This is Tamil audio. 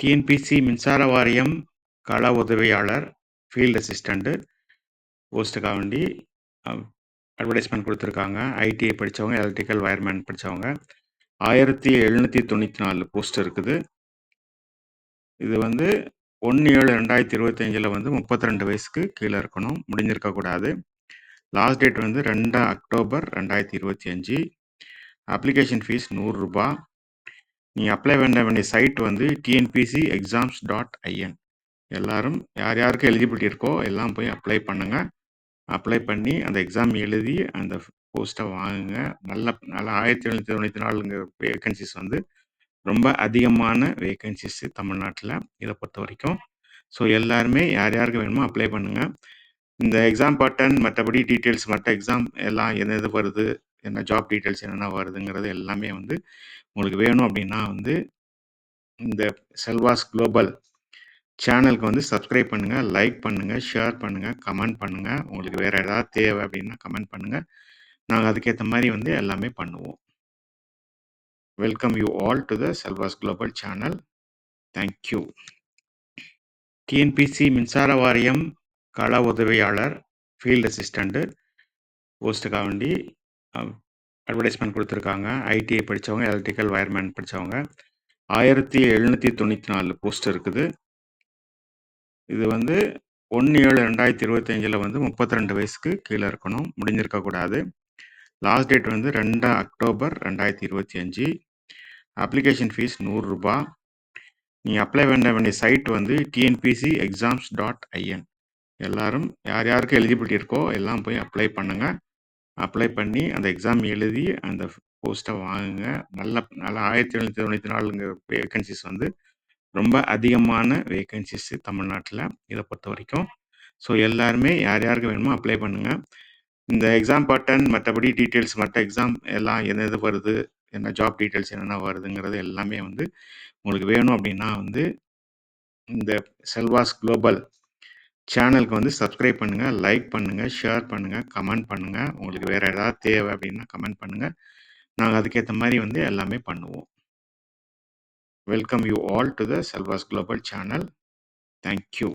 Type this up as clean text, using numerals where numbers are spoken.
டிஎன்பிஎஸ்சி மின்சார வாரியம் கள உதவியாளர் ஃபீல்டு அசிஸ்டண்ட்டு போஸ்ட்டுக்காக வேண்டி அட்வர்டைஸ்மெண்ட் கொடுத்துருக்காங்க. ஐடிஐ படித்தவங்க, எலக்ட்ரிக்கல் வயர்மேன் படித்தவங்க 1794 போஸ்ட் இருக்குது. இது வந்து 1/7/2025 வந்து 32 வயசுக்கு கீழே இருக்கணும், முடிஞ்சிருக்கக்கூடாது. லாஸ்ட் டேட் வந்து 2 அக்டோபர் 2025. அப்ளிகேஷன் ஃபீஸ் ரூ. 100. நீங்கள் அப்ளை பண்ண வேண்டிய சைட் வந்து tnpcexams.in. எல்லாரும் யார் யாருக்கு எலிஜிபிலிட்டி இருக்கோ எல்லாம் போய் அப்ளை பண்ணுங்கள். அப்ளை பண்ணி அந்த எக்ஸாம் எழுதி அந்த போஸ்ட்டை வாங்குங்க. நல்ல 1794 வேகன்சிஸ் வந்து ரொம்ப அதிகமான வேகன்சிஸ் தமிழ்நாட்டில் இதை பொறுத்த வரைக்கும். ஸோ எல்லாருமே யார் யாருக்கு வேணுமோ அப்ளை பண்ணுங்கள். இந்த எக்ஸாம் பட்டன் மற்றபடி டீட்டெயில்ஸ், மற்ற எக்ஸாம் எல்லாம் எது வருது, என்ன ஜாப் டீட்டெயில்ஸ் என்னென்ன வருதுங்கிறது எல்லாமே வந்து உங்களுக்கு வேணும் அப்படின்னா வந்து இந்த செல்வாஸ் குளோபல் சேனலுக்கு வந்து சப்ஸ்கிரைப் பண்ணுங்கள், லைக் பண்ணுங்கள், ஷேர் பண்ணுங்கள், கமெண்ட் பண்ணுங்கள். உங்களுக்கு வேறு ஏதாவது தேவை அப்படின்னா கமெண்ட் பண்ணுங்கள். நாங்கள் அதுக்கேற்ற மாதிரி வந்து எல்லாமே பண்ணுவோம். Welcome you all to the Selvas global channel. Thank you. TNPSC மின்சார வாரியம் கள உதவியாளர் ஃபீல்டு அசிஸ்டண்ட்டு போஸ்ட்டுக்காக வேண்டி அட்வர்டைஸ்மெண்ட் கொடுத்துருக்காங்க. ஐடிஐ படித்தவங்க, எலக்ட்ரிக்கல் வயர்மேன் படித்தவங்க 1794 போஸ்ட் இருக்குது. இது வந்து 1/7/2025 வந்து 32 வயசுக்கு கீழே இருக்கணும், முடிஞ்சிருக்கக்கூடாது. லாஸ்ட் டேட் வந்து 2 அக்டோபர் 2025. அப்ளிகேஷன் ஃபீஸ் ரூ. 100. நீங்கள் அப்ளை பண்ண வேண்டிய சைட் வந்து tnpcexams.in. எல்லாரும் யார் யாருக்கு எலிஜிபிலிட்டி இருக்கோ எல்லாம் போய் அப்ளை பண்ணுங்கள். அப்ளை பண்ணி அந்த எக்ஸாம் எழுதி அந்த போஸ்ட்டை வாங்குங்க. நல்ல 1794 வேகன்சிஸ் வந்து ரொம்ப அதிகமான வேகன்சிஸ் தமிழ்நாட்டில் இதை பொறுத்த வரைக்கும். ஸோ எல்லாருமே யார் யாருக்கு வேணுமோ அப்ளை பண்ணுங்கள். இந்த எக்ஸாம் பட்டன் மற்றபடி டீட்டெயில்ஸ், மற்ற எக்ஸாம் எல்லாம் எது வருது, என்ன ஜாப் டீட்டெயில்ஸ் என்னென்ன வருதுங்கிறது எல்லாமே வந்து உங்களுக்கு வேணும் அப்படின்னா வந்து இந்த செல்வாஸ் குளோபல் சேனலுக்கு வந்து சப்ஸ்கிரைப் பண்ணுங்கள், லைக் பண்ணுங்கள், ஷேர் பண்ணுங்கள், கமெண்ட் பண்ணுங்கள். உங்களுக்கு வேறு ஏதாவது தேவை அப்படின்னா கமெண்ட் பண்ணுங்கள். நாங்கள் அதுக்கேற்ற மாதிரி வந்து எல்லாமே பண்ணுவோம். Welcome you all to the Selvas global channel. Thank you.